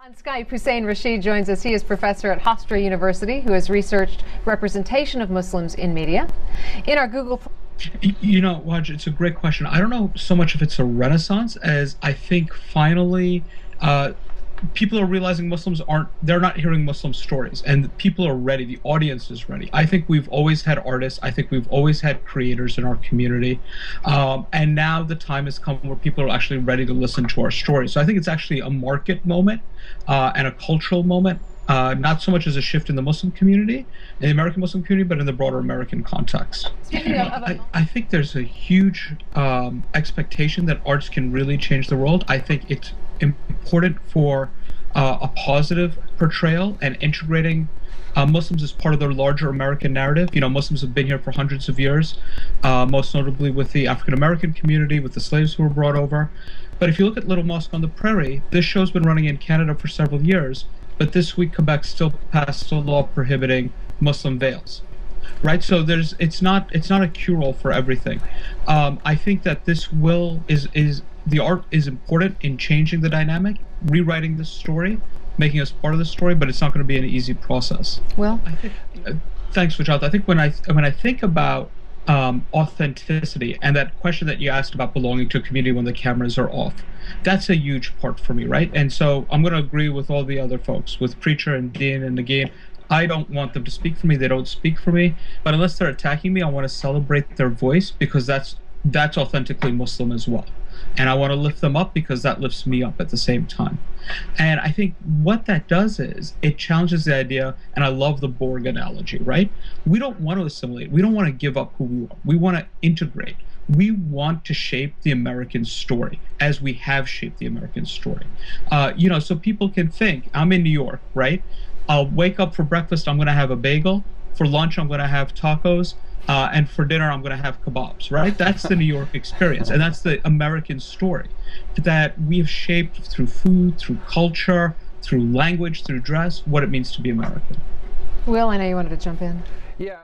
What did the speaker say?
On Skype, Hussein Rashid joins us. He is professor at Hofstra University who has researched representation of Muslims in media. In our Google... You know, Waj, it's a great question. I don't know so much if it's a renaissance as I think finally people are realizing they're not hearing Muslim stories, and people are ready. The audience is ready. I think we've always had artists. I think we've always had creators in our community. And now the time has come where people are actually ready to listen to our stories. So I think it's actually a market moment and a cultural moment. Not so much as a shift in the Muslim community, in the American Muslim community, but in the broader American context. I think there's a huge expectation that arts can really change the world. I think it's important for a positive portrayal and integrating Muslims as part of their larger American narrative. You know, Muslims have been here for hundreds of years, most notably with the African American community, with the slaves who were brought over. But if you look at Little Mosque on the Prairie, this show's been running in Canada for several years. But this week, Quebec still passed a law prohibiting Muslim veils, right? So it's not a cure-all for everything. I think that the art is important in changing the dynamic, rewriting the story, making us part of the story, but it's not going to be an easy process. Well, I think, thanks, Vijay. I think when I think about authenticity and that question that you asked about belonging to a community when the cameras are off, that's a huge part for me, right? And so I'm going to agree with all the other folks, with Preacher and Dean and Nagin. I don't want them to speak for me. They don't speak for me. But unless they're attacking me, I want to celebrate their voice because that's authentically Muslim as well. And I want to lift them up because that lifts me up at the same time. And I think what that does is it challenges the idea, and I love the Borg analogy, right? We don't want to assimilate. We don't want to give up who we are. We want to integrate. We want to shape the American story as we have shaped the American story. So people can think, I'm in New York, right? I'll wake up for breakfast, I'm going to have a bagel. For lunch, I'm going to have tacos. And for dinner, I'm going to have kebabs, right? That's the New York experience. And that's the American story that we have shaped through food, through culture, through language, through dress, what it means to be American. Will, I know you wanted to jump in. Yeah.